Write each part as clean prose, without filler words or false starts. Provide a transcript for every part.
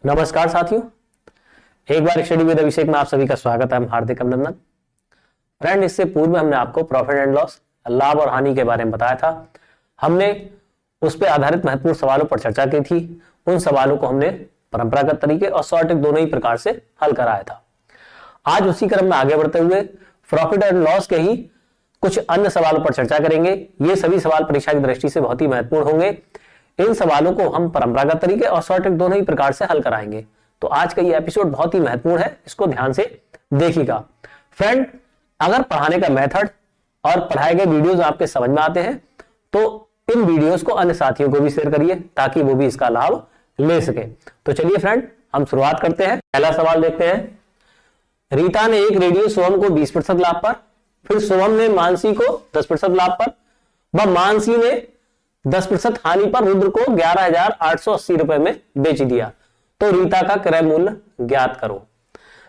नमस्कार साथियों, एक बार स्टडी विद अभिषेक में आप सभी का स्वागत है। हार्दिक अभिनंदन। फ्रेंड, इससे पूर्व हमने आपको प्रॉफिट एंड लॉस, लाभ और हानि के बारे में बताया था। हमने उस पर आधारित महत्वपूर्ण सवालों पर चर्चा की थी। उन सवालों को हमने परंपरागत तरीके और शॉर्ट ट्रिक दोनों ही प्रकार से हल कराया था। आज उसी क्रम में आगे बढ़ते हुए प्रॉफिट एंड लॉस के ही कुछ अन्य सवालों पर चर्चा करेंगे। ये सभी सवाल परीक्षा की दृष्टि से बहुत ही महत्वपूर्ण होंगे। इन सवालों को हम परंपरागत तरीके और शॉर्ट ट्रिक दोनों ही प्रकार से हल कराएंगे। तो आज का ये एपिसोड बहुत ही महत्वपूर्ण है, इसको ध्यान से देखिएगा। फ्रेंड, अगर पढ़ाने का मेथड और पढ़ाए गए वीडियोस आपके समझ में आते हैं तो इन वीडियोस को अन्य साथियों को भी शेयर करिए ताकि वो भी इसका लाभ ले सके। तो चलिए फ्रेंड, हम शुरुआत करते हैं। पहला सवाल देखते हैं। रीता ने एक रेडियो सोहम को 20% लाभ पर, फिर सोहम ने मानसी को 10% लाभ पर व मानसी ने 10% हानि पर रुद्र को 11,880 रुपए में बेच दिया। तो रीता का क्रय मूल्य ज्ञात करो।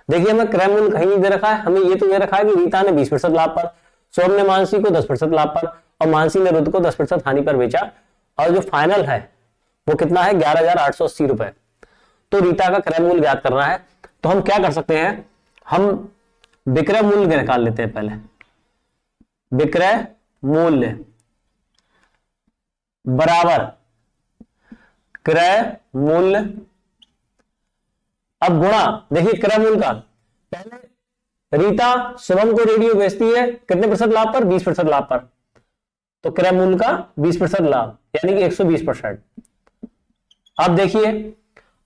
देखिए, हमें क्रय मूल्य कहीं नहीं दे रखा है, हमें ये तो दे रखा है कि रीता ने 20% लाभ पर, सोहम ने मानसी को 10% लाभ पर और मानसी ने रुद्र को 10% हानि पर बेचा और जो फाइनल है वो कितना है, 11,880 रुपए। तो रीता का क्रय मूल्य ज्ञात करना है। तो हम क्या कर सकते हैं, हम विक्रय मूल्य निकाल लेते हैं। पहले विक्रय मूल्य बराबर क्रय मूल्य, अब गुणा, देखिए क्रय मूल्य का, पहले रीता शुभम को रेडियो बेचती है कितने प्रतिशत लाभ पर, 20% लाभ पर। तो क्रय मूल्य का 20% लाभ यानी कि 120%। अब देखिए,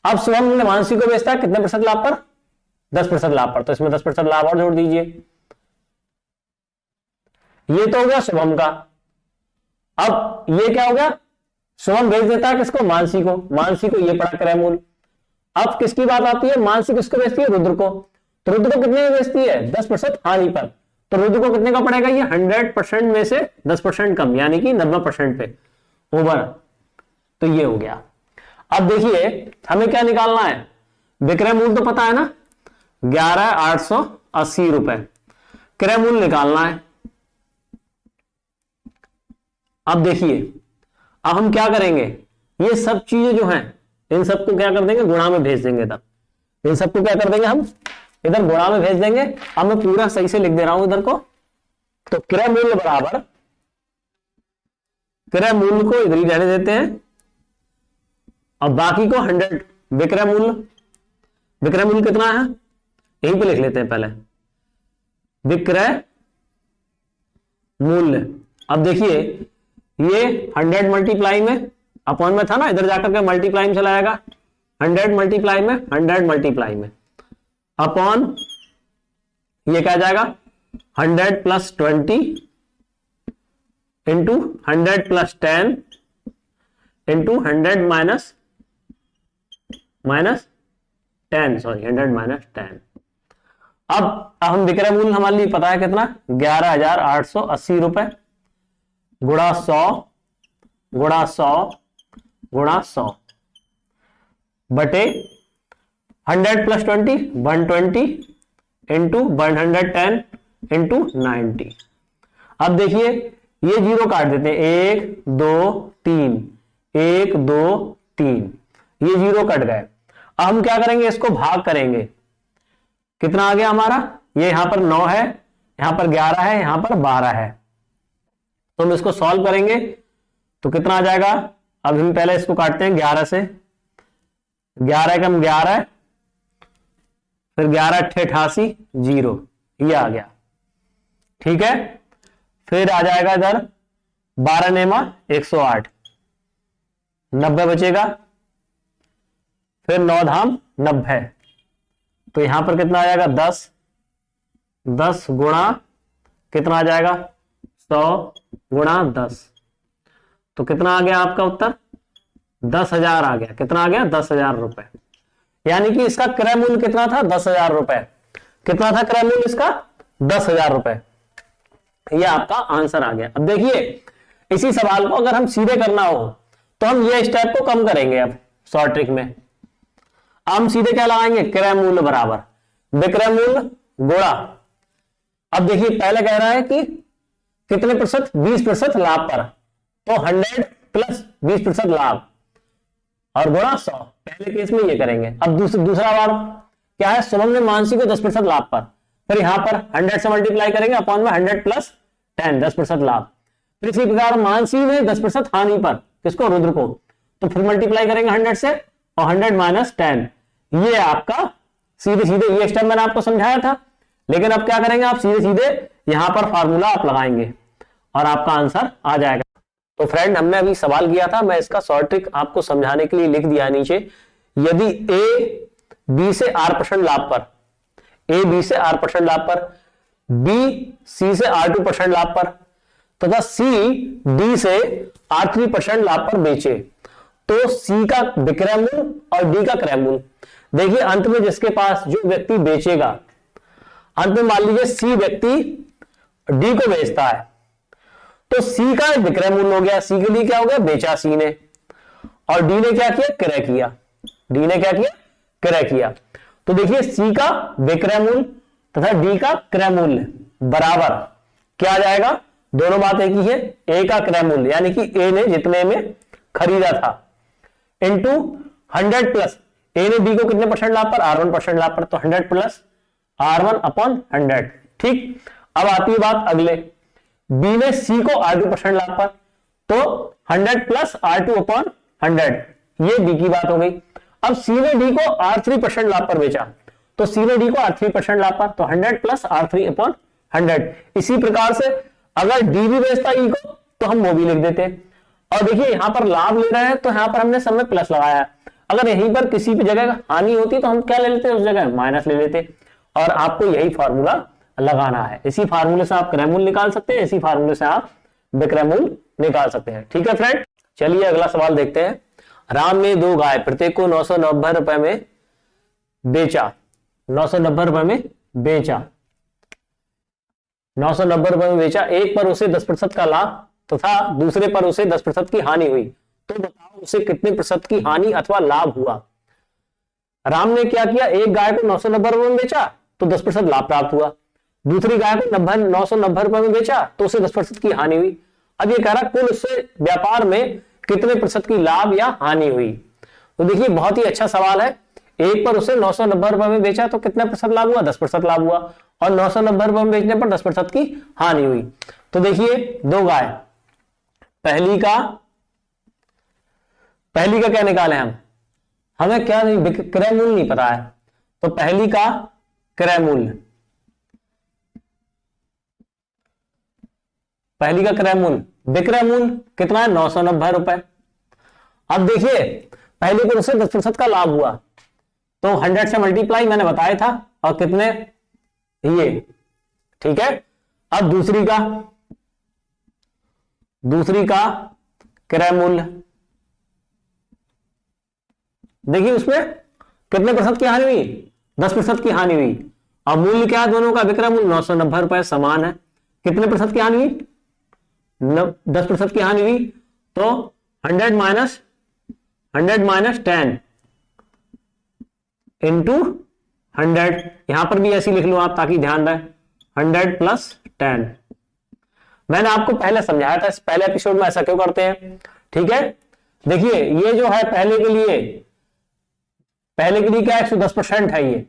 अब शुभम ने मानसी को बेचता है कितने प्रतिशत लाभ पर, 10% लाभ पर। तो इसमें 10% लाभ और जोड़ दीजिए। ये तो हो गया शुभम का। अब ये क्या हो गया, शुभम भेज देता है किसको, मानसी को। मानसी को ये पड़ा क्रय मूल्य। अब किसकी बात आती है, मानसी किसको बेचती है, रुद्र को। तो रुद्र को कितने में बेचती है, 10% हानि पर। तो रुद्र को कितने का पड़ेगा, ये 100% में से 10% कम यानी कि 90% पे ओवर। तो ये हो गया। अब देखिए, हमें क्या निकालना है, विक्रय मूल्य तो पता है ना, 11,880 रुपए। क्रय मूल्य निकालना है। अब देखिए, अब हम क्या करेंगे, ये सब चीजें जो हैं इन सबको क्या कर देंगे, गुणा में भेज देंगे। तब इन सबको क्या कर देंगे, हम इधर गुणा में भेज देंगे। अब मैं पूरा सही से लिख दे रहा हूं इधर को। तो क्रय मूल्य बराबर, क्रय मूल्य को इधर ही रहने देते हैं और बाकी को 100 विक्रय मूल्य। विक्रय मूल्य कितना है, यहीं पे लिख लेते हैं पहले, विक्रय मूल्य। अब देखिए, ये 100 मल्टीप्लाई में अपॉन में था ना, इधर जाकर के मल्टीप्लाई में चला जाएगा। 100 मल्टीप्लाई में 100 मल्टीप्लाई में अपॉन, ये क्या जाएगा, 100 plus 20 into 100 plus 10 into 100 minus 10, sorry 100 minus 10। अब हम विक्रय मूल्य हमारे लिए पता है कितना, 11,880 रुपए गुणा 100 गुणा 100 गुणा 100 बटे 100 प्लस 20 120 इंटू 110 इंटू 90। अब देखिए, ये जीरो काट देते हैं, 1 2 3 1 2 3, ये जीरो कट गए। अब हम क्या करेंगे, इसको भाग करेंगे। कितना आ गया हमारा, ये यहां पर 9 है, यहां पर 11 है, यहां पर 12 है। तो हम इसको सॉल्व करेंगे तो कितना आ जाएगा। अब हम पहले इसको काटते हैं 11 से, 11 कम 11, फिर 11 88 0, ये आ गया। ठीक है, फिर आ जाएगा इधर 12 नेमा 108, 90 बचेगा, फिर 9 धाम 90। तो यहां पर कितना आ जाएगा, 10 गुणा कितना आ जाएगा, 100 गुणा 10। तो कितना आ गया आपका उत्तर, 10,000 आ गया। कितना आ गया, 10,000 रुपए। यानी कि इसका क्रय मूल्य कितना था, 10,000 रुपए। कितना था क्रय मूल्य इसका, 10,000 रुपए। ये आपका आंसर आ गया। अब देखिए, इसी सवाल को अगर हम सीधे करना हो तो हम ये स्टेप को कम करेंगे। अब शॉर्ट ट्रिक में हम सीधे क्या लगाएंगे, क्रय मूल्य बराबर विक्रय मूल्य गुणा। अब देखिए, पहले कह रहा है कि कितने प्रतिशत, 20% लाभ पर। तो 100 प्लस 20% लाभ और गुणा 100, पहले केस में ये करेंगे। अब दूसरा बार क्या है, सुमन ने मानसी को 10% लाभ पर, फिर यहां पर 100 से मल्टीप्लाई करेंगे अपॉन में 100 प्लस 10, 10% लाभ। फिर इसी प्रकार मानसी ने 10% हानि पर, किसको, रुद्र को, तो फिर मल्टीप्लाई करेंगे 100 से और 100 माइनस 10, ये आपका सीधे सीधे ये स्टेप मैंने आपको समझाया था। लेकिन अब क्या करेंगे आप, सीधे सीधे यहां पर फार्मूला आप लगाएंगे और आपका आंसर आ जाएगा। तो फ्रेंड हमने अभी सवाल किया था, मैं इसका शॉर्ट ट्रिक आपको समझाने के लिए लिख दिया नीचे। यदि ए बी से R% लाभ पर, ए बी से R% लाभ पर, बी सी से R2% लाभ पर, तथा सी डी से R3% लाभ पर बेचे, तो सी का विक्रय मूल्य और डी का क्रय मूल्य। देखिए अंत में जिसके पास जो व्यक्ति बेचेगा, अंत में मान लीजिए सी व्यक्ति डी को बेचता है, तो सी का विक्रय मूल्य हो गया, सी के लिए क्या हो गया, बेचा सी ने, और डी ने क्या किया, क्रय किया, डी ने क्या किया, क्रय किया। तो देखिए सी का विक्रय मूल्य तथा डी का क्रय मूल्य बराबर क्या आ जाएगा, दोनों बात एक ही है, ए का क्रय मूल्य यानी कि ए ने जितने में खरीदा था इंटू 100 प्लस ए ने बी को कितने परसेंट लाभ पर, R1% लाभ पर, तो 100 प्लस R1 अपॉन 100। ठीक, अब आती है बात अगले, बी ने सी को R2% लाभ पर, तो 100 प्लस R2 अपॉन 100, ये बी की बात हो गई। अब सी ने डी को R3% लाभ पर बेचा, तो सी ने डी को R3% लाभ पर, तो 100 प्लस R3 अपॉन 100। इसी प्रकार से अगर डी भी बेचता ई को तो हम वो भी लिख देते। और देखिए यहां पर लाभ ले रहे हैं तो यहां पर हमने सब में प्लस लगाया, अगर यहीं पर किसी भी जगह हानि होती तो हम क्या ले लेते, उस जगह माइनस ले लेते। और आपको यही फार्मूला लगाना है, इसी फार्मूले से आप क्रय मूल्य निकाल सकते हैं, इसी फार्मूले से आप विक्रय मूल्य निकाल सकते हैं। ठीक है फ्रेंड, चलिए अगला सवाल देखते हैं। राम ने 2 गाय प्रत्येक को 990 रुपए में बेचा, 990 रुपए में बेचा, 990 रुपए में बेचा। एक पर उसे 10% का लाभ तथा दूसरे पर उसे 10% की हानि हुई, तो बताओ उसे कितने प्रतिशत की हानि अथवा लाभ हुआ। राम ने क्या किया, एक गाय को 990 रुपए में बेचा तो 10% लाभ प्राप्त हुआ, दूसरी गाय को 990 रुपए में बेचा तो उसे 10% की हानि हुई। अब ये कह रहा कुल उससे व्यापार में कितने प्रतिशत की लाभ या हानि हुई। तो देखिए बहुत ही अच्छा सवाल है, एक पर उसे 990 रुपए में बेचा तो कितने प्रतिशत लाभ हुआ, 10% लाभ हुआ, और 990 रुपए में बेचने पर 10% की हानि हुई। तो देखिए 2 गाय, पहली का क्या निकाले हम, हमें क्या नहीं, क्रय मूल्य नहीं पता है, तो पहली का क्रय मूल्य, पहली का क्रय मूल्य, विक्रय मूल्य कितना है, 990 रुपए। अब देखिए पहली पर उसे 10% का लाभ हुआ, तो 100 से मल्टीप्लाई मैंने बताया था, और कितने ये, ठीक है। अब दूसरी का क्रय मूल्य, देखिए उसमें कितने प्रतिशत की हानि हुई, 10% की हानि हुई। अब मूल्य क्या है दोनों का, विक्रय मूल्य 990 रुपए समान है, कितने प्रतिशत की हानि हुई, 10% की हानि हुई, तो 100 माइनस 10 इंटू 100, यहां पर भी ऐसे लिख लो आप ताकि ध्यान रहे, 100 प्लस 10। मैंने आपको पहले समझाया था, इस पहले एपिसोड में ऐसा क्यों करते हैं, ठीक है। देखिए ये जो है पहले के लिए क्या 110% है ये,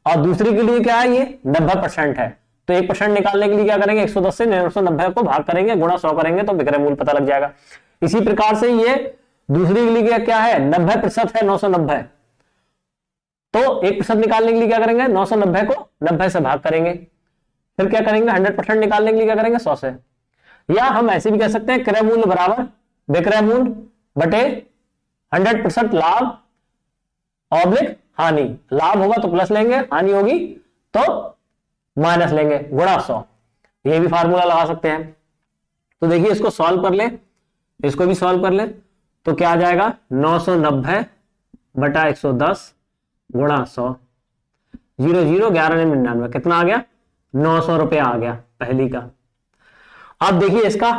और दूसरी के लिए क्या है ये 90% है। तो 1% निकालने के लिए क्या करेंगे, 110 से 990 को भाग करेंगे, गुणा 100 करेंगे तो विक्रय मूल्य पता लग जाएगा। इसी प्रकार से ये दूसरी के लिए क्या है, 90% है 990, तो 1% निकालने के लिए क्या करेंगे, 990 को 90 से भाग करेंगे, फिर क्या करेंगे 100% निकालने के लिए क्या करेंगे 100 से। या हम ऐसे भी कह सकते हैं क्रय मूल्य बराबर विक्रय मूल्य बटे 100% लाभ ऑब्लिक हानि, लाभ होगा तो प्लस लेंगे, हानि होगी तो माइनस लेंगे, गुणा 100। ये भी फार्मूला लगा सकते हैं। तो देखिए इसको सॉल्व कर ले, इसको भी सॉल्व कर ले, तो क्या आ जाएगा 990 बटा 110 गुणा 100, 0 0 11 99, कितना आ गया 900 रुपए आ गया पहली का। अब देखिए इसका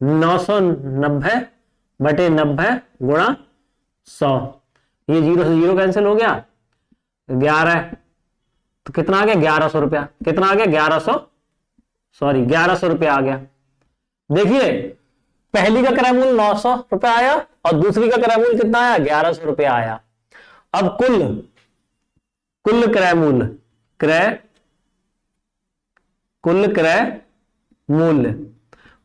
990 बटे 90 गुणा 100, ये 0 से 0 कैंसिल हो गया, 11, तो कितना आ गया 1100 रुपया, कितना आ गया 1100 रुपया आ गया। देखिए पहली का क्रय मूल्य 900 रुपया आया और दूसरी का क्रय मूल्य कितना आया 1100 रुपया आया। अब कुल क्रय मूल्य,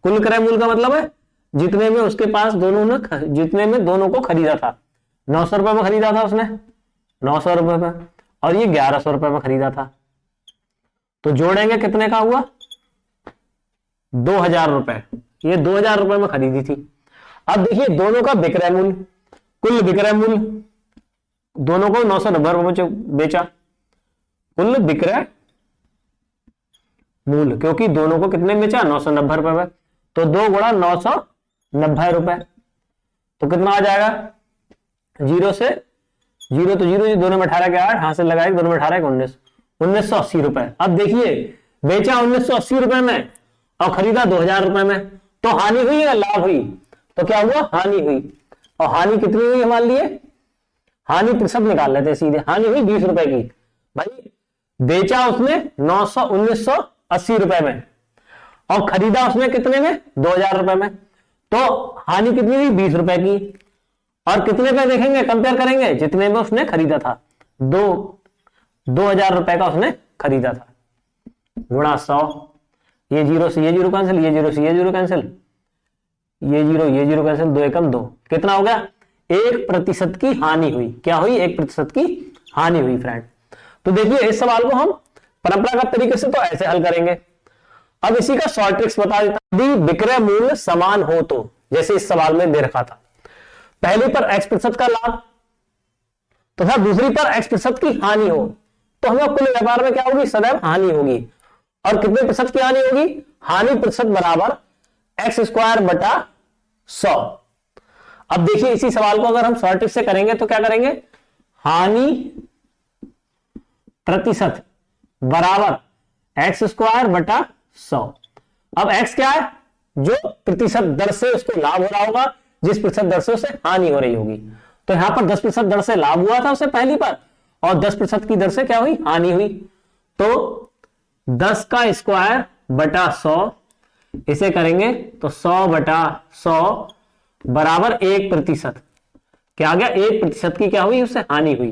कुल क्रय मूल्य का मतलब है जितने में उसके पास जितने में दोनों को खरीदा था। 900 रुपए में खरीदा था उसने, 900 रुपए में, और ये 1100 रुपए में खरीदा था। तो जोड़ेंगे कितने का हुआ, 2000 रुपए। ये 2000 रुपए में खरीदी थी। अब देखिए दोनों का विक्रय मूल्य, कुल विक्रय मूल्य, दोनों को 990 रुपए में बेचा, कुल विक्रय मूल्य, क्योंकि दोनों को कितने में बेचा, 990 रुपए में। तो 2 गुणा 990 रुपए, तो कितना आ जाएगा, 0 से 0 तो 0, दोनों में 18 के 8, हाथ से लगाए, दोनों में 18 के 19, 1980 रुपए। अब देखिए बेचा 1980 रुपए में और खरीदा 2000 रुपए में, तो हानि हुई या लाभ हुई, तो क्या हुआ, हानि हुई। और हानि कितनी हुई हमारे लिए, हानि प्रतिशत निकाल लेते सीधे, हानि हुई 20 रुपए की। भाई बेचा उसने 1980 रुपए में और खरीदा उसने कितने में, 2000 रुपए में, तो हानि कितनी हुई, 20 रुपए की। और कितने पे देखेंगे, कंपेयर करेंगे, जितने में उसने खरीदा था, 2000 रुपए का उसने खरीदा था, गुणा 100, ये 0 से ये 0 कैंसिल, ये 0 से ये 0 कैंसिल, ये 0 कैंसिल, 2 एकम 2, कितना हो गया, 1% की हानि हुई। क्या हुई, 1% की हानि हुई फ्रेंड। तो देखिए इस सवाल को हम परंपरागत तरीके से तो ऐसे हल करेंगे। अब इसी का शॉर्ट ट्रिक्स बता देता हूं। यदि विक्रय मूल्य समान हो तो, जैसे इस सवाल में दे रखा था, पहली पर x% का लाभ तथा दूसरी पर x% की हानि हो, तो हमें कुल व्यापार में क्या होगी, सदैव हानि होगी। और कितने प्रतिशत की हानि होगी, हानि प्रतिशत बराबर x² बटा 100। अब देखिए इसी सवाल को अगर हम शॉर्ट ट्रिक से करेंगे तो क्या करेंगे, हानि प्रतिशत बराबर x² बटा 100। अब x क्या है, जो प्रतिशत दर से उसको लाभ हो रहा होगा, जिस प्रतिशत दर से उसे हानि हो रही होगी। तो यहां पर 10% दर से लाभ हुआ था उसे पहली पर, और 10% की दर से क्या हुई, हानि हुई। तो 10 का स्क्वायर बटा 100, इसे करेंगे तो 100 बटा 100 बराबर 1%। क्या आ गया, 1% की क्या हुई, उससे हानि हुई।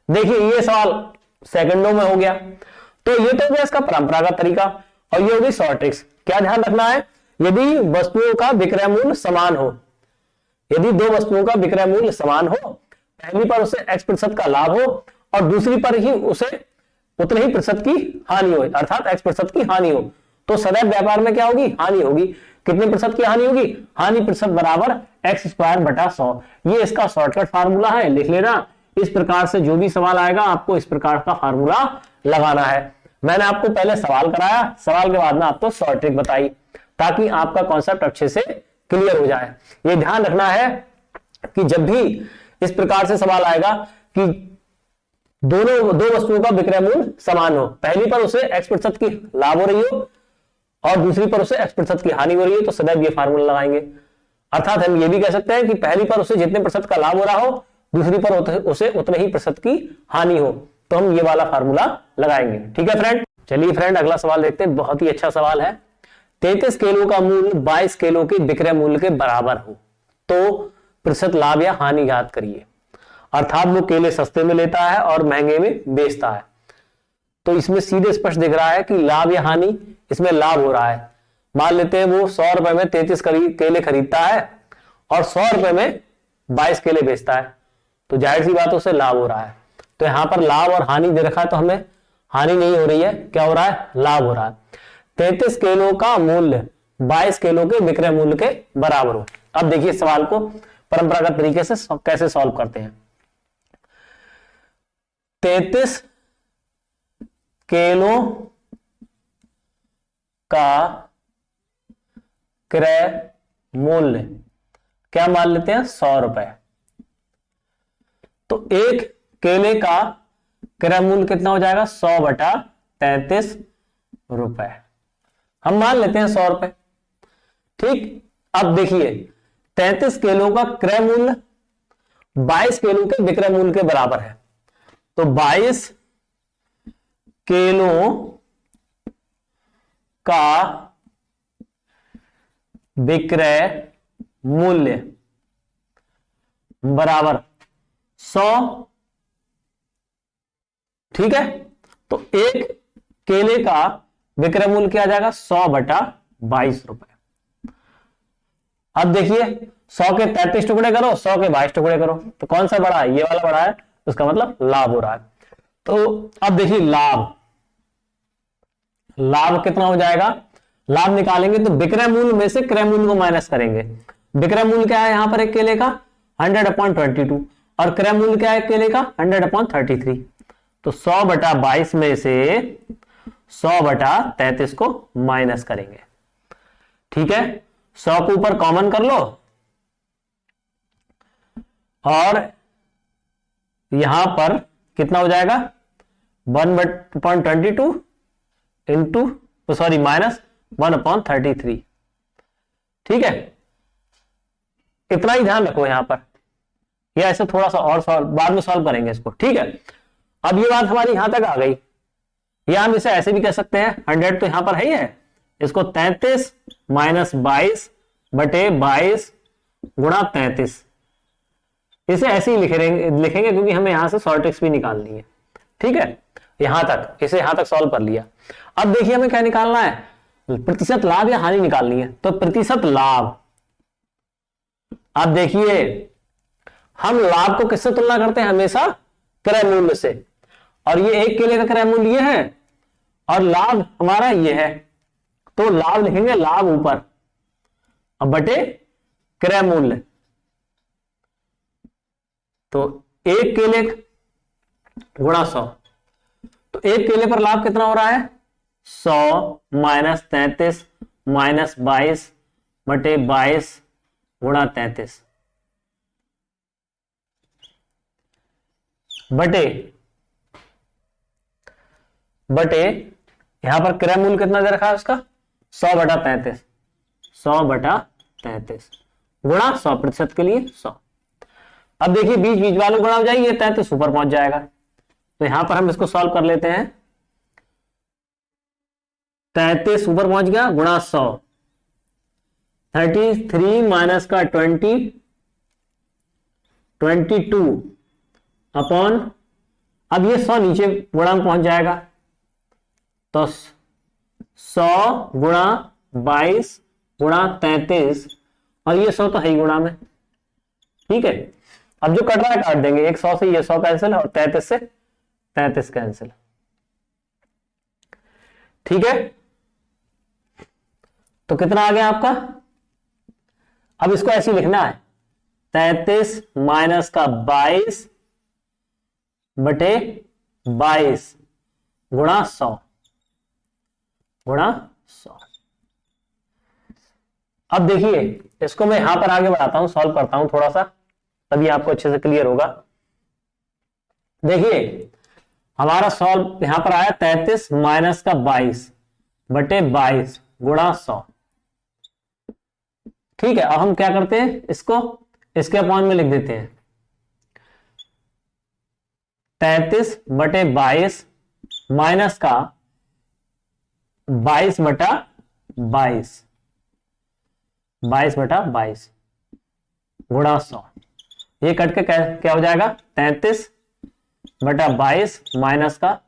देखिए ये सवाल सेकंडों में हो गया। तो ये तो गया इसका परंपरागत तरीका, और ये होगी शॉर्ट ट्रिक्स। क्या ध्यान रखना है, यदि वस्तुओं का विक्रय मूल्य समान हो, यदि दो वस्तुओं का विक्रय मूल्य समान हो, पहली पर उसे x% का लाभ हो और दूसरी पर ही उसे उतने ही प्रतिशत की हानि हो, अर्थात x% की हानि हो, तो सदैव व्यापार में क्या होगी, हानि होगी। कितने प्रतिशत की हानि होगी, हानि प्रतिशत बराबर x² बटा 100। ये इसका शॉर्टकट फार्मूला है, लिख लेना। इस प्रकार से जो भी सवाल आएगा आपको इस प्रकार का फार्मूला लगाना है। मैंने आपको पहले सवाल कराया, सवाल के बाद में आपको शॉर्ट ट्रिक बताई, ताकि आपका कॉन्सेप्ट अच्छे से क्लियर हो जाए। ये ध्यान रखना है कि जब भी इस प्रकार से सवाल आएगा कि दो वस्तुओं का विक्रय मूल्य समान हो, पहली पर उसे x% की लाभ हो रही हो और दूसरी पर उसे x% की हानि हो रही है, तो सदैव ये फार्मूला लगाएंगे। अर्थात हम ये भी कह सकते हैं कि पहली पर उसे जितने प्रतिशत का लाभ हो रहा हो, दूसरी पर उसे उतने ही प्रतिशत की हानि हो, तो हम ये वाला फार्मूला लगाएंगे। ठीक है फ्रेंड। चलिए फ्रेंड अगला सवाल देखते हैं, बहुत ही अच्छा सवाल है। 33 किलो का मूल्य 22 किलो के विक्रय मूल्य के बराबर हो तो प्रतिशत लाभ या हानि ज्ञात करिए। अर्थात वो केले सस्ते में लेता है और महंगे में बेचता है। तो इसमें सीधे स्पष्ट दिख रहा है कि लाभ या हानि, इसमें लाभ हो रहा है। मान लेते हैं वो 100 रुपए में 33 केले खरीदता है और 100 रुपए में 22 केले बेचता है, तो जाहिर सी बात उसे लाभ हो रहा है। तो यहां पर लाभ और हानि दे रखा है, तो हमें हानि नहीं हो रही है, क्या हो रहा है, लाभ हो रहा है। 33 किलो का मूल्य 22 किलो के विक्रय मूल्य के बराबर हो। अब देखिए सवाल को परंपरागत तरीके से कैसे सॉल्व करते हैं। 33 किलो का क्रय मूल्य क्या मान लेते हैं, 100 रुपए। तो एक केले का क्रय मूल्य कितना हो जाएगा, 100 बटा 33 रुपए। हम मान लेते हैं 100 रुपए। ठीक, अब देखिए 33 किलो का क्रय मूल्य 22 किलो के विक्रय मूल्य के बराबर है, तो 22 किलो का विक्रय मूल्य बराबर 100 ठीक है, तो एक केले का विक्रय मूल्य क्या आ जाएगा 100/22 रुपए। अब देखिए 100 के 33 टुकड़े करो, 100 के 22 टुकड़े करो, तो कौन सा बड़ा है, ये वाला बड़ा है, उसका मतलब लाभ हो रहा है। तो अब देखिए लाभ, लाभ कितना हो जाएगा, लाभ निकालेंगे तो विक्रय मूल्य में से क्रय मूल्य को माइनस करेंगे। विक्रय मूल्य क्या है यहां पर एक केले का 100/22 और क्रय मूल्य क्या है केले का 100/33। तो 100/22 में से 100/33 को माइनस करेंगे। ठीक है, 100 को ऊपर कॉमन कर लो और यहां पर कितना हो जाएगा 1/22 इंटू सॉरी माइनस 1/33। ठीक है, इतना ही ध्यान रखो यहां पर, या ऐसे थोड़ा सा और सॉल्व बाद में सॉल्व करेंगे इसको। ठीक है, अब ये बात हमारी यहां तक आ गई, या हम इसे ऐसे भी कह सकते हैं 100 तो यहां पर है ही है, इसको 33 माइनस 22/22 गुणा 33, इसे ऐसे ही लिखेंगे क्योंकि हमें यहां से शॉर्टेक्स भी निकालनी है। ठीक है, यहां तक इसे यहां तक सॉल्व कर लिया। अब देखिए हमें क्या निकालना है, प्रतिशत लाभ या हानि निकालनी है, तो प्रतिशत लाभ। अब देखिए हम लाभ को किससे तुलना करते हैं, हमेशा क्रय मूल्य से, और ये एक केले का क्रय मूल्य ये है और लाभ हमारा ये है, तो लाभ लिखेंगे लाभ ऊपर अब बटे क्रय मूल्य। तो एक केले गुणा 100, तो एक केले पर लाभ कितना हो रहा है 100 माइनस 33 माइनस 22/22 गुणा 33 बटे यहां पर क्रय मूल्य कितना दे रखा है उसका 100/33, 100/33 गुणा 100% के लिए 100। अब देखिए बीच बीच वालों गुणा हो जाएगी, 33 ऊपर पहुंच जाएगा, तो यहां पर हम इसको सॉल्व कर लेते हैं। 33 ऊपर पहुंच गया गुणा 100, 33 माइनस का 22 अपॉन, अब ये 100 नीचे गुणा में पहुंच जाएगा, तो 100 गुणा 22 गुणा 33 और ये 100 तो है ही गुणा में। ठीक है, अब जो कट रहा है काट देंगे, एक 100 से ये 100 कैंसिल और 33 से 33 कैंसिल। ठीक है, तो कितना आ गया आपका, अब इसको ऐसे लिखना है 33 माइनस का 22 बटे 22 गुणा 100 गुणा 100। अब देखिए इसको मैं यहां पर आगे बढ़ाता हूं, सॉल्व करता हूं थोड़ा सा, तभी आपको अच्छे से क्लियर होगा। देखिए हमारा सॉल्व यहां पर आया 33 माइनस का 22 बटे 22 गुणा 100। ठीक है, अब हम क्या करते हैं, इसको इसके अपॉन में लिख देते हैं 33/22 माइनस का 22/22 गुणा 100। ये कट के क्या हो जाएगा 33/22 माइनस का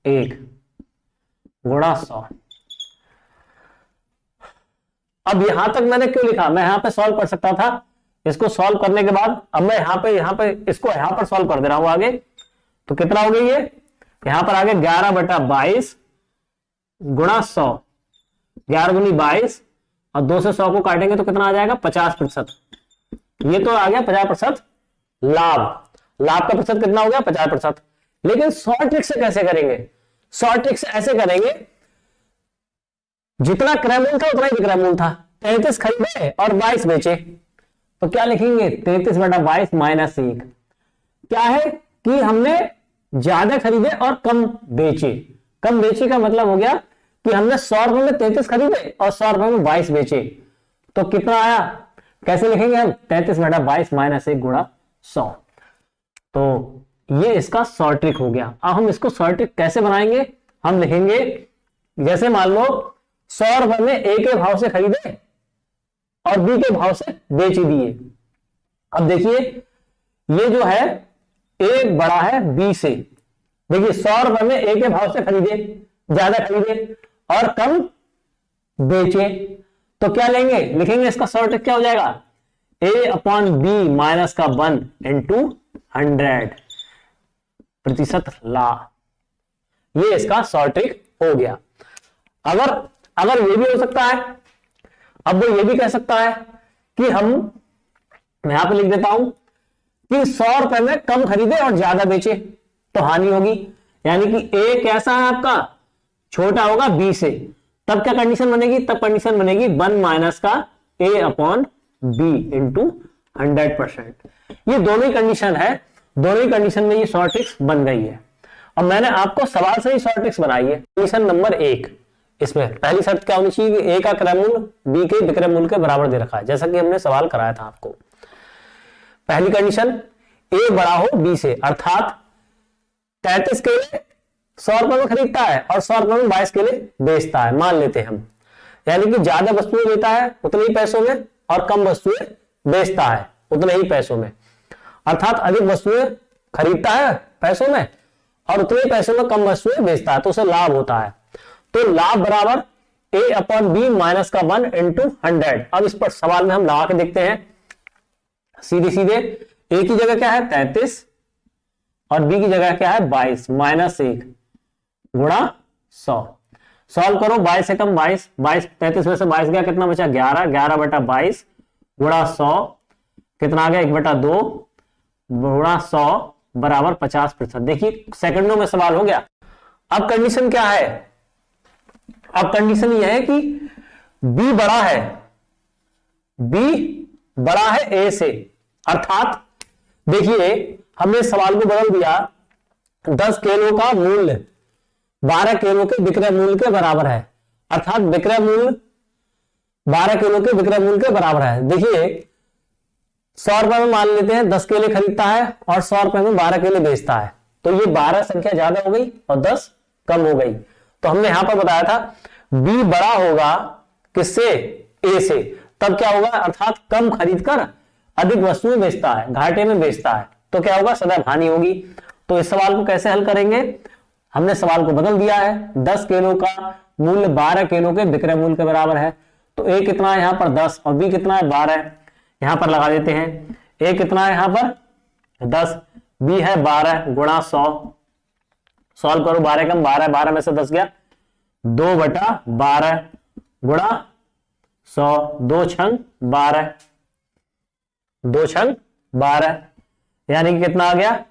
1 गुणा 100। अब यहां तक मैंने क्यों लिखा, मैं यहां पे सॉल्व कर सकता था, इसको सॉल्व करने के बाद अब मैं यहां पे इसको यहां पर सॉल्व कर दे रहा हूं आगे, तो कितना हो गया ये, यहां पर आगे 11/22 गुणा 100, 11 गुनी 22 और 2 से 100 को काटेंगे तो कितना आ जाएगा 50%। ये तो आ गया 50% लाभ, लाभ का प्रतिशत कितना हो गया 50%। लेकिन शॉर्ट ट्रिक से कैसे करेंगे, शॉर्ट ट्रिक से ऐसे करेंगे, जितना क्रय मूल्य था उतना ही विक्रय मूल्य था, 33 खरीदे और 22 बेचे, तो क्या लिखेंगे 33/22 माइनस 1। क्या है कि हमने ज्यादा खरीदे और कम बेचे, कम बेचे का मतलब हो गया कि हमने 100 रुपए में 33 खरीदे और 100 रुपए में 22 बेचे, तो कितना आया, कैसे लिखेंगे हम 33/22 माइनस 1 गुणा 100। तो ये इसका शॉर्ट ट्रिक हो गया। अब हम इसको शॉर्ट ट्रिक कैसे बनाएंगे, हम लिखेंगे जैसे मान लो 100 रुपए में ए के भाव से खरीदे और बी के भाव से बेच दिए। अब देखिए ये जो है ए बड़ा है बी से, देखिए 100 रुपए में ए के भाव से खरीदे, ज्यादा खरीदे और कम बेचे, तो क्या लेंगे, लिखेंगे इसका शॉर्ट ट्रिक क्या हो जाएगा, ए अपॉन बी माइनस का 1 इंटू 100% लाभ। ये इसका शॉर्ट ट्रिक हो गया। अगर ये भी हो सकता है, अब वो ये भी कह सकता है कि मैं यहां पे लिख देता हूं कि 100 रुपए में कम खरीदे और ज्यादा बेचे तो हानि होगी, यानी कि ए कैसा है आपका, छोटा होगा बी से, तब क्या कंडीशन बनेगी, तब कंडीशन बनेगी 1 माइनस का ए अपॉन बी इंटू 100%। ये दोनों ही कंडीशन है, दोनों ही कंडीशन में ये शॉर्ट ट्रिक्स बन गई है। और मैंने आपको सवाल से ही शॉर्ट ट्रिक्स बनाई है। कंडीशन नंबर 1, इसमें पहली शर्त क्या होनी चाहिए कि ए का क्रय मूल्य बी के विक्रय मूल्य के बराबर दे रखा है, जैसा कि हमने सवाल कराया था आपको। पहली कंडीशन, ए बड़ा हो बी से, अर्थात 33 केले 100 रुपए में खरीदता है और 100 रुपए में 22 केले बेचता है, मान लेते हैं हम, यानी कि ज्यादा वस्तुएं लेता है उतने ही पैसों में और कम वस्तुएं बेचता है उतने ही पैसों में, अर्थात अधिक वस्तुएं खरीदता है पैसों में और उतने ही पैसों में कम वस्तुएं बेचता है, तो उसे लाभ होता है। तो लाभ बराबर ए अपॉन बी माइनस का 1 इंटू 100। अब इस पर सवाल में हम लगा के देखते हैं सीधे सीधे। ए की जगह क्या है 33 और बी की जगह क्या है 22 माइनस 1 गुणा 100। सॉल्व करो, 22 से कम 22, 33 में से 22 गया, कितना बचा 11, 11/22 गुणा 100 कितना आ गया 1/2 गुणा 100 बराबर 50%। देखिए सेकंडों में सवाल हो गया। अब कंडीशन क्या है, अब कंडीशन यह है कि बी बड़ा है, बी बड़ा है ए से, अर्थात देखिए हमने सवाल को बदल दिया, 10 किलो का मूल्य 12 किलो के विक्रय मूल्य के बराबर है, अर्थात विक्रय मूल्य 12 किलो के विक्रय मूल्य के बराबर है। देखिए 100 रुपए में मान लेते हैं 10 केले खरीदता है और 100 रुपए में 12 केले बेचता है, तो ये 12 संख्या ज्यादा हो गई और 10 कम हो गई। तो हमने यहां पर बताया था बी बड़ा होगा किससे, ए से, तब क्या होगा, अर्थात कम खरीदकर अधिक वस्तुएं बेचता है, घाटे में बेचता है, तो क्या होगा, सदैव हानि होगी। तो इस सवाल को कैसे हल करेंगे, हमने सवाल को बदल दिया है, 10 किलो का मूल्य 12 किलो के विक्रय मूल्य के बराबर है, तो ए कितना है यहां पर 10 और बी कितना है 12, यहां पर लगा देते हैं। ए कितना है यहां पर 10, बी है 12 गुणा 100। सॉल्व करो, 12 कम 12, 12 में से 10 गया 2/12 गुणा 100, 2 छंग 12, 2 छंग 12, यानी कि कितना आ गया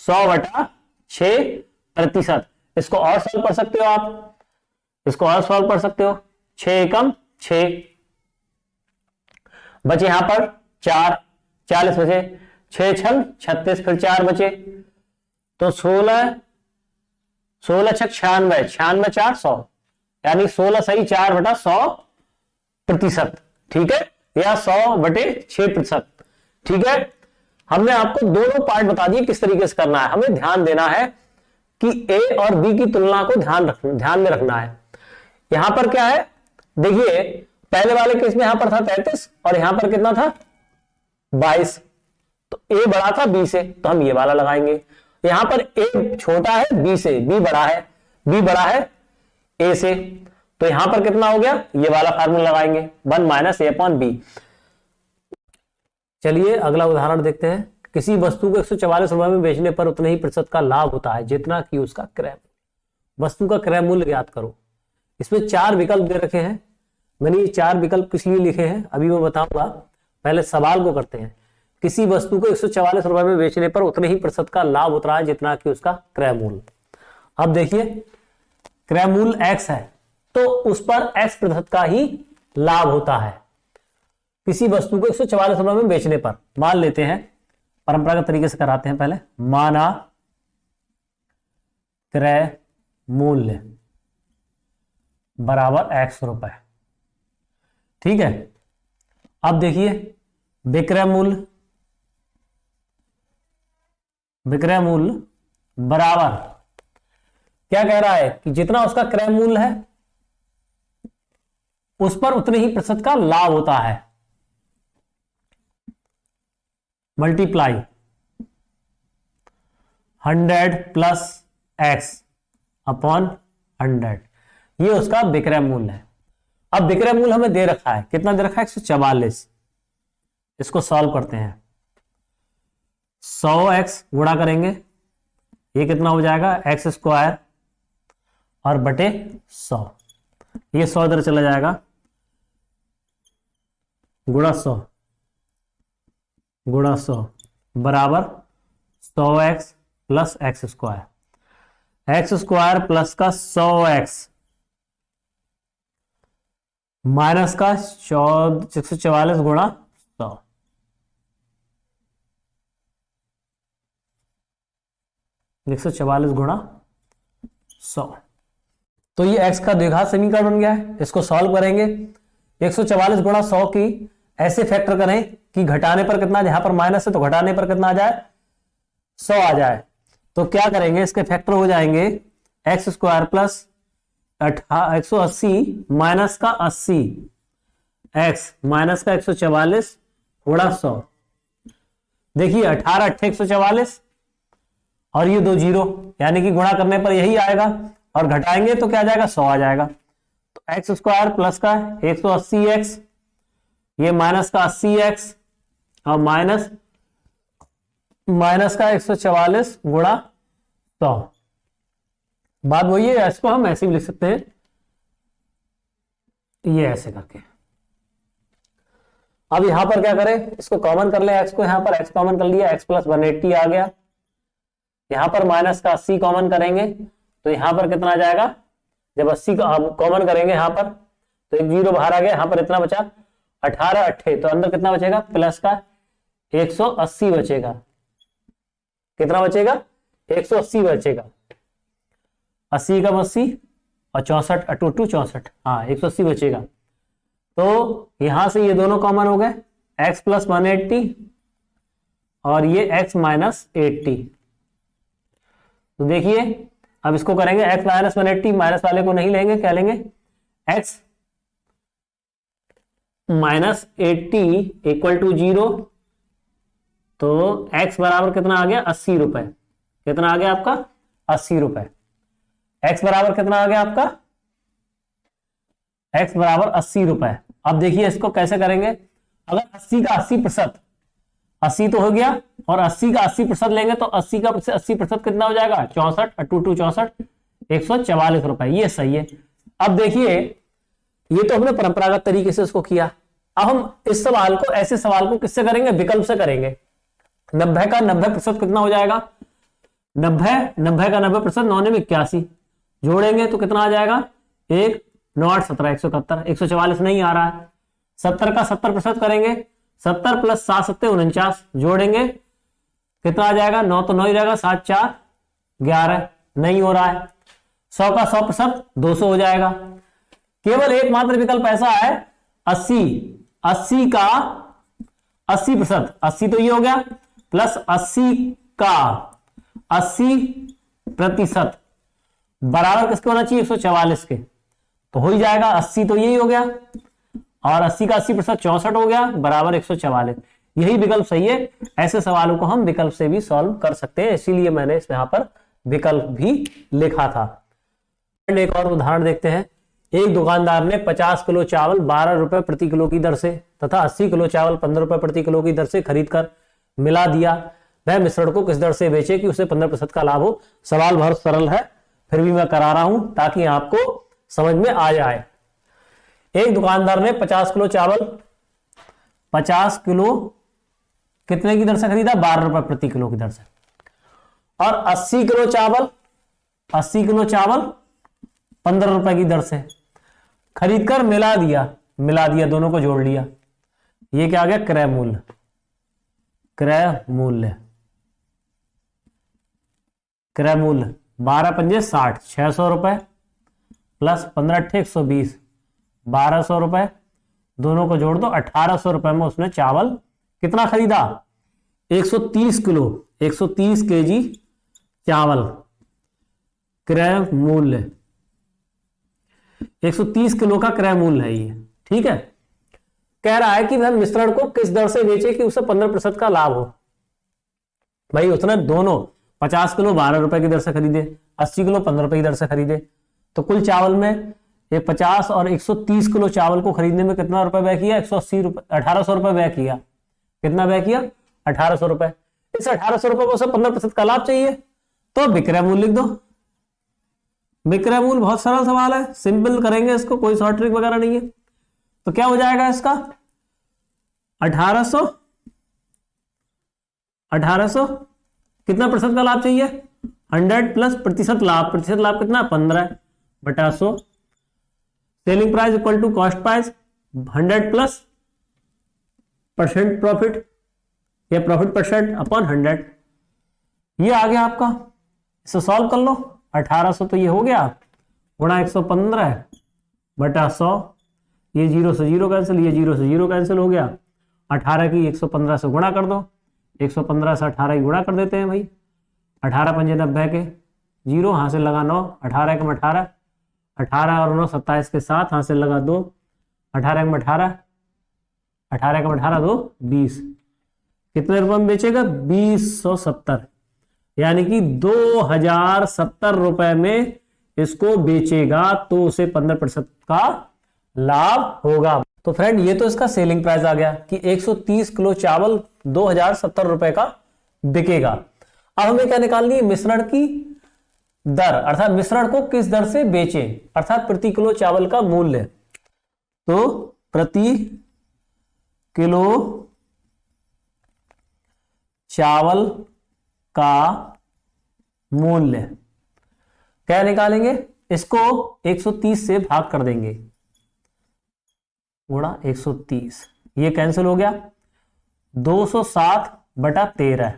100/6%। इसको और सॉल्व कर सकते हो आप, इसको और सॉल्व कर सकते हो, 6 एकम 6 बचे यहां पर 4, 40 बचे, 6 छंग 36, फिर 4 बचे, तो 16 छक 96, 96 4 100, यानी 16 सही 4/100%, ठीक है, या 100/6%, ठीक है। हमने आपको दोनों पार्ट बता दिए किस तरीके से करना है। हमें ध्यान देना है कि ए और बी की तुलना को ध्यान में रखना है। यहां पर क्या है, देखिए पहले वाले केस में यहां पर था 33 और यहां पर कितना था 22, तो ए बड़ा था बी से, तो हम ये वाला लगाएंगे। यहां पर ए छोटा है बी से, बी बड़ा है ए से, तो यहां पर कितना हो गया, ये वाला फार्मूला लगाएंगे 1 माइनस ए अपॉन बी। चलिए अगला उदाहरण देखते हैं। किसी वस्तु को 144 रुपए में बेचने पर उतने ही प्रतिशत का लाभ होता है जितना कि उसका क्रय। वस्तु का क्रय मूल्य ज्ञात करो। इसमें 4 विकल्प दे रखे हैं। मैंने ये 4 विकल्प किस लिए लिखे हैं अभी मैं बताऊंगा, पहले सवाल को करते हैं। किसी वस्तु को 144 रुपए में बेचने पर उतने ही प्रतिशत का लाभ होता है जितना कि उसका क्रय मूल्य। अब देखिए क्रय मूल्य x है तो उस पर x प्रतिशत का ही लाभ होता है। किसी वस्तु को 144 रुपए में बेचने पर, मान लेते हैं परंपरागत तरीके से कराते हैं, पहले माना क्रय मूल्य बराबर x रुपए, ठीक है। अब देखिए विक्रय मूल्य बराबर क्या कह रहा है कि जितना उसका क्रय मूल्य है उस पर उतने ही प्रतिशत का लाभ होता है, मल्टीप्लाई 100 प्लस x अपॉन 100, ये उसका विक्रय मूल्य है। अब विक्रय मूल्य हमें दे रखा है, कितना दे रखा है? 144। इसको सॉल्व करते हैं। 100x गुणा करेंगे, ये कितना हो जाएगा? x स्क्वायर और बटे 100, ये 100 इधर चला जाएगा, गुणा 100 बराबर 100x plus x square, x square plus का 100x माइनस का 144 गुणा 100, गुणा 100। तो ये x का द्विघात समीकरण बन गया है। इसको सॉल्व करेंगे। 144 गुणा 100 की ऐसे फैक्टर करें कि घटाने पर कितना, यहां पर माइनस है तो घटाने पर कितना आ जाए? 100 आ जाए। तो क्या करेंगे, इसके फैक्टर हो जाएंगे एक्स स्क्वायर प्लस 180 माइनस का 80 एक्स माइनस का 144 गुणा 100। देखिए 18 8 144 और ये 2 जीरो, यानी कि गुणा करने पर यही आएगा और घटाएंगे तो क्या आ जाएगा? 100 आ जाएगा। तो एक्स स्क्वायर प्लस का 180x, ये माइनस का 80x और माइनस का 144 गुणा 100। बात वही है, इसको हम ऐसे भी लिख सकते हैं, ये ऐसे करके। अब यहां पर क्या करें, इसको कॉमन कर ले, x को यहां पर x कॉमन कर लिया, x प्लस 180 आ गया। यहां पर माइनस का 80 कॉमन करेंगे तो यहां पर कितना आ जाएगा? जब 80 कॉमन करेंगे यहां पर तो एक जीरो बाहर आ गया, यहां पर इतना बचा 18 8, तो अंदर कितना बचेगा? प्लस का 180 बचेगा। कितना बचेगा? 180 बचेगा। 80 का 80 और 64 अटू 64, हाँ 180 बचेगा। तो यहां से ये दोनों कॉमन हो गए, x प्लस 180 और ये x माइनस 80। तो देखिए अब इसको करेंगे x माइनस 180, माइनस वाले को नहीं लेंगे, क्या लेंगे? x minus 80 equal to 0। तो x बराबर कितना आ गया? 80 रुपए। कितना आ गया आपका? 80 रुपए। x बराबर कितना आ गया आपका? x बराबर 80 रुपए। अब देखिए इसको कैसे करेंगे। अगर 80 का 80%, 80 तो हो गया, और 80 का 80% लेंगे तो 80 का 80% कितना हो जाएगा? 64 2 2 64, 144 रुपए। ये सही है। अब देखिए ये तो हमने परंपरागत तरीके से इसको किया। अब हम इस सवाल को, ऐसे सवाल को किससे करेंगे? विकल्प से करेंगे। 90 का 90% कितना हो जाएगा? 90 का 90%, 9 में 81 जोड़ेंगे तो कितना आ जाएगा? 1 9 8 17 171, 144 नहीं आ रहा है। 70 का 70% करेंगे, 70 प्लस 7 7 49 जोड़ेंगे कितना आ जाएगा? 9 तो 9 ही रहेगा, 7 4 11, नहीं हो रहा है। 100 का 100% 200 हो जाएगा। केवल एकमात्र विकल्प ऐसा है 80 का 80%, 80 तो ये हो गया, प्लस 80 का 80% बराबर किसके होना चाहिए? 144 के। तो हो ही जाएगा, 80 तो यही हो गया और 80 का 80% 64 हो गया, बराबर 144। यही विकल्प सही है। ऐसे सवालों को हम विकल्प से भी सॉल्व कर सकते हैं, इसीलिए मैंने यहां पर विकल्प भी लिखा था। एक और उदाहरण देखते हैं। एक दुकानदार ने 50 किलो चावल 12 रुपए प्रति किलो की दर से तथा 80 किलो चावल 15 रुपए प्रति किलो की दर से खरीदकर मिला दिया। वह मिश्रण को किस दर से बेचे कि उसे 15% का लाभ हो। सवाल बहुत सरल है, फिर भी मैं करा रहा हूं ताकि आपको समझ में आ जाए। एक दुकानदार ने 50 किलो चावल 50 किलो कितने की दर से खरीदा? 12 रुपए प्रति किलो की दर से। और 80 किलो चावल 15 रुपए की दर से खरीदकर मिला दिया, दोनों को जोड़ लिया। ये क्या आ गया? क्रय मूल्य। क्रय मूल्य 12 पंजे 60, 600 रुपए प्लस 15 अट्ठे 120, 1200 रुपए। दोनों को जोड़ दो, 1800 रुपए में उसने चावल कितना खरीदा? 130 किलो, 130 केजी चावल। क्रय मूल्य 130 किलो का क्रय मूल्य है ये, ठीक है। कह रहा है कि वह मिश्रण को किस दर से बेचे कि उसे 15% का लाभ हो। भाई उसने दोनों 50 किलो 12 रुपए की दर से खरीदे, 80 किलो 15 रुपए की दर से खरीदे, तो कुल चावल में ये 50 और 130 किलो चावल को खरीदने में कितना रुपए व्यय किया? 180 रुपए, 1800 रुपए व्यय किया। कितना व्यय किया? 1800 रुपए। इस 1800 रुपए को 15% का लाभ चाहिए, तो विक्रय मूल्य लिख दो। विक्रय मूल्य बहुत सरल सवाल है, सिंपल करेंगे इसको, कोई शॉर्ट ट्रिक वगैरह नहीं है। तो क्या हो जाएगा इसका? 1800 कितना प्रतिशत का लाभ चाहिए? 100 प्लस प्रतिशत लाभ। प्रतिशत लाभ कितना? 15 बटा 100। Selling price equal to cost price 100 plus percent profit या प्रॉफिट परसेंट अपॉन 100। ये आ गया आपका, इसे सॉल्व कर लो। 1800 तो ये हो गया गुणा 115 बटा 100। ये 0 से 0 कैंसिल, ये 0 से 0 कैंसिल हो गया। 18 की 115 से गुणा कर दो, 115 से 18 की गुणा कर देते हैं भाई। 18 पंजे 90 के 0, हाथ से लगा 9, 18 के 18, 18 और 9 27 के 7, हाथ से लगा 2, 18 के 18, 18 के 18 2 20। कितने रुपए में बेचेगा? 2070, यानी कि 2070 रुपए में इसको बेचेगा, तो उसे 15% का लाभ होगा। तो फ्रेंड ये तो इसका सेलिंग प्राइस आ गया कि 130 किलो चावल 2070 रुपए का बिकेगा। अब हमें क्या निकालनी है? मिश्रण की दर, अर्थात मिश्रण को किस दर से बेचें, अर्थात प्रति किलो चावल का मूल्य। तो प्रति किलो चावल का मूल्य क्या निकालेंगे? इसको 130 से भाग कर देंगे, गुणा 130, ये कैंसिल हो गया। 260 बटा 13।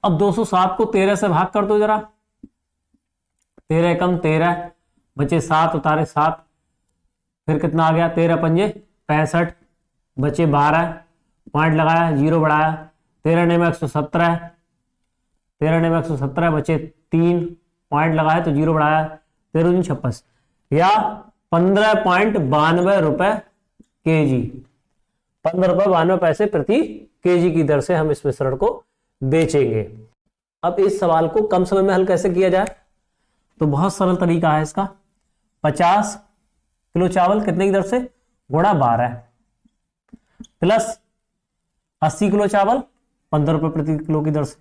अब 260 को 13 से भाग कर दो जरा, 13 कम 13 बचे 7, उतारे 7, फिर कितना आ गया? 13 पंजे 65 बचे 12, पॉइंट लगाया, 0 बढ़ाया, 13 ने में 117, 13 ने में 117 बचे 3, पॉइंट लगाया तो 0 बढ़ाया, 13 56 या 15.92 रुपए केजी, 15 रुपए 92 पैसे प्रति केजी की दर से हम इस मिश्रण को बेचेंगे। अब इस सवाल को कम समय में हल कैसे किया जाए? तो बहुत सरल तरीका है इसका। 50 किलो चावल कितने की दर से? गुणा 12 प्लस 80 किलो चावल 15 रुपए प्रति किलो की दर से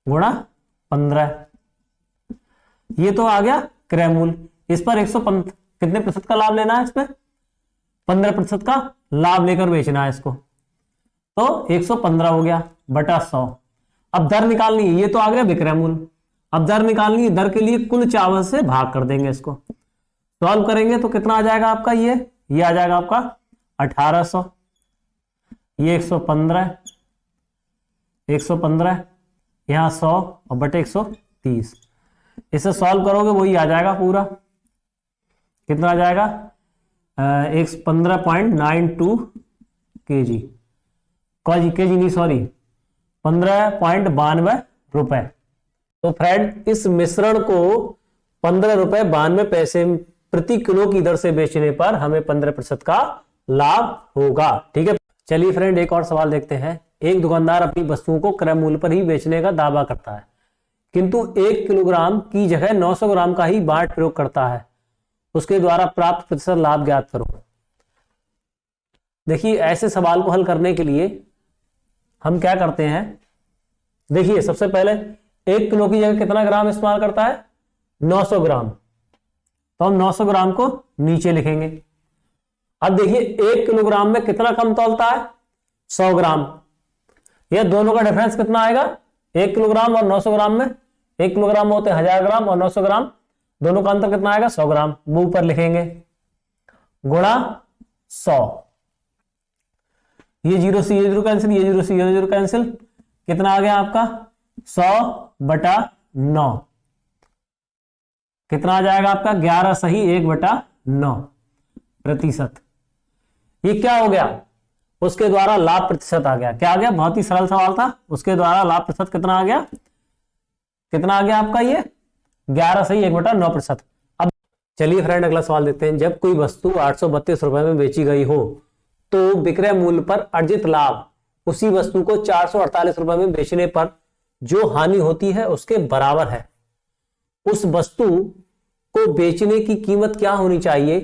गुणा 15। ये तो आ गया क्रय मूल्य। इस पर 115 कितने प्रतिशत का लाभ लेना है? इसमें 15% का लाभ लेकर बेचना है इसको, तो 115 हो गया बटा 100। अब दर निकालनी है, ये तो आ गया विक्रय मूल्य। अब दर निकालनी है, दर के लिए कुल चावल से भाग कर देंगे इसको। सॉल्व करेंगे तो कितना आ जाएगा आपका? ये आ जाएगा आपका 1800, ये 115, 115 यहां 100 और बटे 130। इसे सॉल्व करोगे वही आ जाएगा पूरा। कितना आ जाएगा? 15.92 केजी, केजी नहीं सॉरी 15.92 रुपए। तो फ्रेंड इस मिश्रण को 15 रुपए 92 पैसे प्रति किलो की दर से बेचने पर हमें 15% का लाभ होगा। ठीक है, चलिए फ्रेंड एक और सवाल देखते हैं। एक दुकानदार अपनी वस्तुओं को क्रय मूल्य पर ही बेचने का दावा करता है, किंतु 1 किलोग्राम की जगह 900 ग्राम का ही बाट प्रयोग करता है। उसके द्वारा प्राप्त प्रतिशत लाभ ज्ञात करो। देखिए ऐसे सवाल को हल करने के लिए हम क्या करते हैं? देखिए सबसे पहले 1 किलो की जगह कितना ग्राम इस्तेमाल करता है? 900 ग्राम। तो हम 900 ग्राम को नीचे लिखेंगे। अब देखिए 1 किलोग्राम में कितना कम तौलता है? 100 ग्राम। यह दोनों का डिफरेंस कितना आएगा? 1 किलोग्राम और 900 ग्राम में 1 किलोग्राम में होते हैं 1000 ग्राम और 900 ग्राम, दोनों का अंतर कितना आएगा? 100 ग्राम। वो ऊपर लिखेंगे गुणा 100। ये 0 से ये 0 कैंसिल, ये 0 से ये 0 कैंसिल, कितना आ गया आपका? 100 बटा 9। कितना आ जाएगा आपका? 11 सही 1 बटा 9 प्रतिशत। ये क्या हो गया? उसके द्वारा लाभ प्रतिशत आ गया। क्या आ गया? बहुत ही सरल सवाल था। उसके द्वारा लाभ प्रतिशत कितना आ गया? कितना आ गया आपका? ये 11 सही 1 बटा 9 प्रतिशत। अब चलिए फ्रेंड अगला सवाल देखते हैं। जब कोई वस्तु 832 रुपए में बेची गई हो तो विक्रय मूल्य पर अर्जित लाभ उसी वस्तु को 448 रुपए में बेचने पर जो हानि होती है उसके बराबर है, उस वस्तु को बेचने की कीमत क्या होनी चाहिए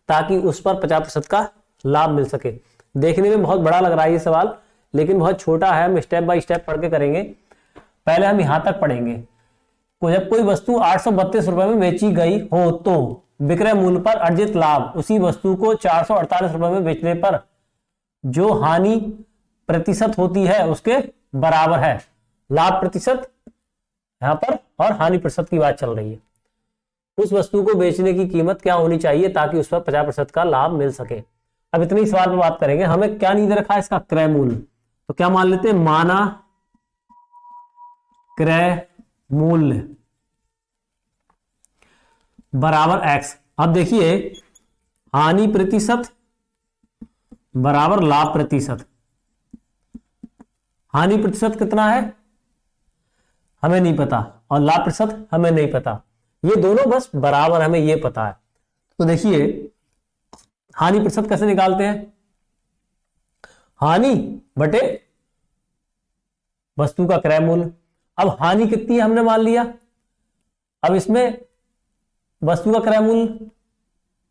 ताकि उस पर 50% का लाभ मिल सके। देखने में बहुत बड़ा लग रहा है ये सवाल, लेकिन बहुत छोटा है, हम स्टेप बाय स्टेप पढ़ के करेंगे। पहले हम यहां तक पढ़ेंगे। जब कोई वस्तु 832 रुपए में बेची गई हो तो विक्रय मूल्य पर अर्जित लाभ उसी वस्तु को 448 रुपए में बेचने पर जो हानि प्रतिशत होती है उसके बराबर है। लाभ प्रतिशत यहां पर और हानि प्रतिशत की बात चल रही है। उस वस्तु को बेचने की कीमत क्या होनी चाहिए ताकि उस पर 50% का लाभ मिल सके। अब इतनी सवाल पर बात करेंगे। हमें क्या नहीं दे रखा है, इसका क्रय मूल्य, तो क्या मान लेते हैं, माना क्रय मूल्य बराबर एक्स। अब देखिए हानि प्रतिशत बराबर लाभ प्रतिशत। हानि प्रतिशत कितना है हमें नहीं पता और लाभ प्रतिशत हमें नहीं पता, ये दोनों बस बराबर हमें ये पता है। तो देखिए हानि प्रतिशत कैसे निकालते हैं, हानि बटे वस्तु का क्रय मूल्य। अब हानि कितनी है हमने मान लिया, अब इसमें वस्तु का क्रय मूल्य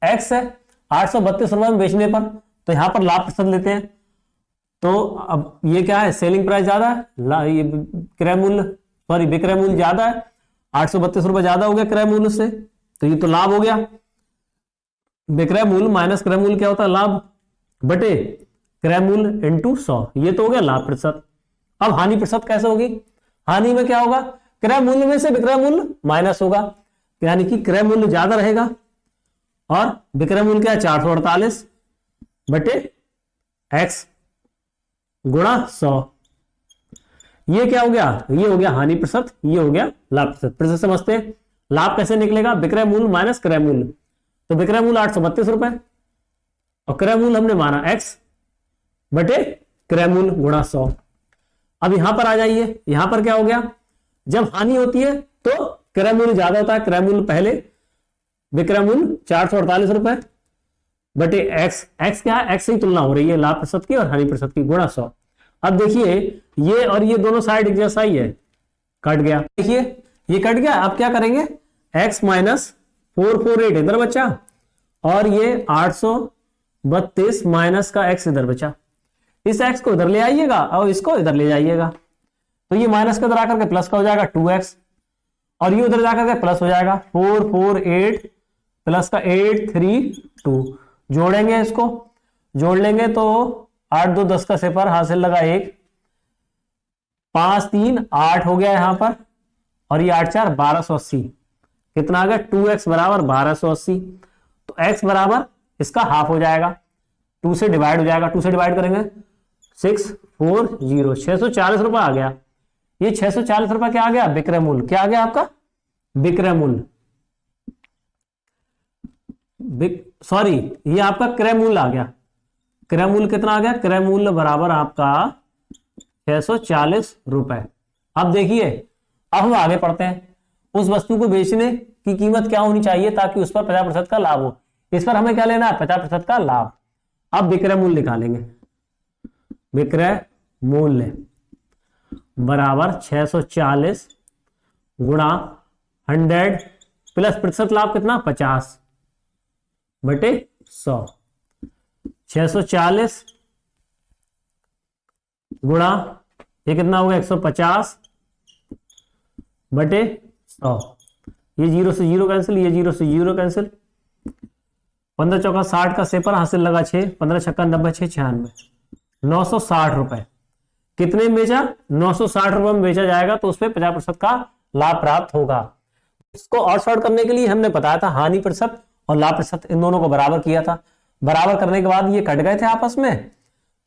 एक्स है, 832 रुपए में बेचने पर, तो यहां पर लाभ प्रतिशत लेते हैं। तो अब ये क्या है, सेलिंग प्राइस ज्यादा है, ये क्रय मूल्य सॉरी विक्रय मूल्य ज्यादा है, 832 रुपए ज्यादा हो गया क्रय मूल्य से, तो ये तो लाभ हो गया। विक्रय मूल्य माइनस क्रय मूल्य क्या होता है, लाभ बटे क्रय मूल्य इंटू 100, ये तो हो गया लाभ प्रतिशत। अब हानि प्रतिशत कैसे होगी, हानि में क्या होगा, क्रय मूल्य में से विक्रय मूल्य माइनस होगा, यानी कि क्रय मूल्य ज्यादा रहेगा और विक्रय मूल्य क्या है 448 बटे एक्स गुणा 100। ये क्या हो गया, ये हो गया हानि प्रतिशत, ये हो गया लाभ प्रतिशत। प्रतिशत समझते हैं, लाभ कैसे निकलेगा, विक्रय मूल्य माइनस क्रय मूल्य, तो विक्रय मूल्य 832 रुपए और क्रय मूल्य हमने माना एक्स बटे क्रय मूल्य गुणा 100। अब यहां पर आ जाइए, यहां पर क्या हो गया, जब हानि होती है तो क्रय मूल्य ज्यादा होता है, क्रय मूल्य पहले, विक्रय मूल्य 448 रुपए बटे एक्स, एक्स क्या है, एक्स से ही तुलना हो रही है लाभ प्रतिशत की और हानि प्रतिशत की, गुणा 100। अब देखिए ये और ये दोनों साइड एक जैसा ही है, कट गया, देखिए ये कट गया। अब क्या करेंगे, x माइनस 448 इधर बचा और ये 832 माइनस का x इधर बचा, इस x को इधर ले आइएगा और इसको इधर ले जाइएगा, तो ये माइनस का इधर आकर के प्लस का हो जाएगा 2x और ये उधर जाकर के प्लस हो जाएगा 448 प्लस का 832, जोड़ेंगे, इसको जोड़ लेंगे तो 8 2 10 का सिफर, हासिल लगा 1, 5 3 8 हो गया यहां पर और ये 8 4 1280, कितना आ गया 2x बराबर 1280। तो x बराबर इसका हाफ हो जाएगा, 2 से डिवाइड हो जाएगा, 2 से डिवाइड करेंगे 640, 640 रुपए आ गया। ये 640 रुपए क्या आ गया, विक्रय मूल्य, क्या आ गया आपका विक्रय मूल्य, सॉरी ये आपका क्रय मूल्य आ गया। क्रय मूल्य कितना आ गया, क्रय मूल्य बराबर आपका 640 रुपए। अब देखिए अब हम आगे पढ़ते हैं, उस वस्तु को बेचने की कीमत क्या होनी चाहिए ताकि उस पर 50% का लाभ हो। इस पर हमें क्या लेना है, 50% का लाभ। अब विक्रय मूल्य निकालेंगे, विक्रय मूल्य बराबर 640 गुणा 100 प्लस प्रतिशत लाभ कितना 50 बटे 100, 640 गुणा ये कितना होगा 150 बटे 100, ये 0 से 0 कैंसिल, ये 0 से 0 कैंसिल, 15 चौका 60 का सेपर, हासिल लगा 6, 15 छक्का 90, 6 96, 960 रुपए। कितने में बेचा, 960 रुपए में बेचा जाएगा तो उसपे 50% का लाभ प्राप्त होगा। इसको और शॉर्ट करने के लिए हमने बताया था हानि प्रतिशत और लाभ प्रतिशत इन दोनों को बराबर किया था, बराबर करने के बाद ये कट गए थे आपस में,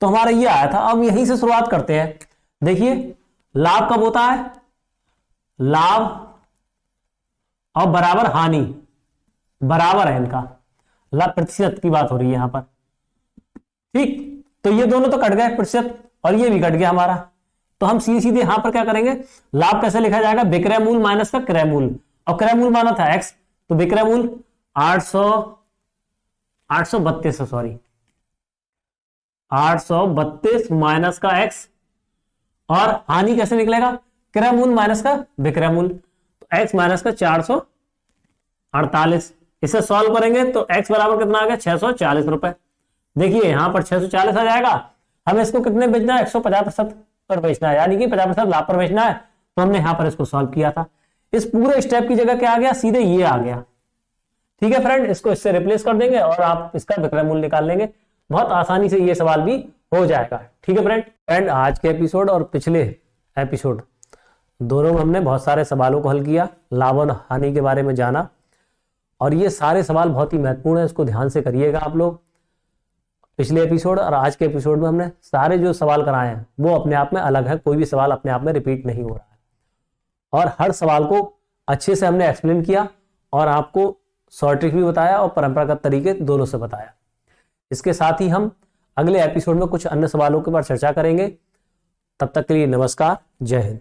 तो हमारा ये आया था। अब यहीं से शुरुआत करते हैं। देखिए लाभ कब होता है, लाभ और बराबर हानि बराबर है इनका, लाभ प्रतिशत की बात हो रही है यहां पर, ठीक। तो ये दोनों तो कट गए प्रतिशत और ये भी कट गया हमारा, तो हम सीधे सीधे यहां पर क्या करेंगे, लाभ कैसे लिखा जाएगा, विक्रय मूल्य माइनस का क्रय मूल्य, और क्रय मूल्य माना था x, तो विक्रय मूल्य 832 माइनस का x, और हानि कैसे निकलेगा, क्रय मूल्य माइनस का विक्रय मूल्य, तो x माइनस का 448, इसे सॉल्व करेंगे तो x बराबर कितना आ गया 640 रुपए। देखिए यहां पर 640 आ जाएगा, हमें इसको कितने बेचना है 150% पर बेचना है, यानी कि 50% लाभ पर बेचना है, तो हमने यहां पर इसको सॉल्व किया था। इस पूरे स्टेप की जगह क्या आ गया, सीधे ये आ गया। ठीक है फ्रेंड, इसको इससे रिप्लेस कर देंगे और आप इसका विक्रय मूल्य निकाल लेंगे, बहुत आसानी से ये सवाल भी हो जाएगा। ठीक है फ्रेंड, आज के एपिसोड और पिछले एपिसोड दोनों में हमने बहुत सारे सवालों को हल किया, लाभ और हानि के बारे में जाना, और ये सारे सवाल बहुत ही महत्वपूर्ण है, इसको ध्यान से करिएगा आप लोग। पिछले एपिसोड और आज के एपिसोड में हमने सारे जो सवाल कराए हैं वो अपने आप में अलग है, कोई भी सवाल अपने आप में रिपीट नहीं हो रहा है, और हर सवाल को अच्छे से हमने एक्सप्लेन किया और आपको शॉर्ट ट्रिक भी बताया और परंपरागत तरीके दोनों से बताया। इसके साथ ही हम अगले एपिसोड में कुछ अन्य सवालों के बारे में चर्चा करेंगे। तब तक के लिए नमस्कार, जय हिंद।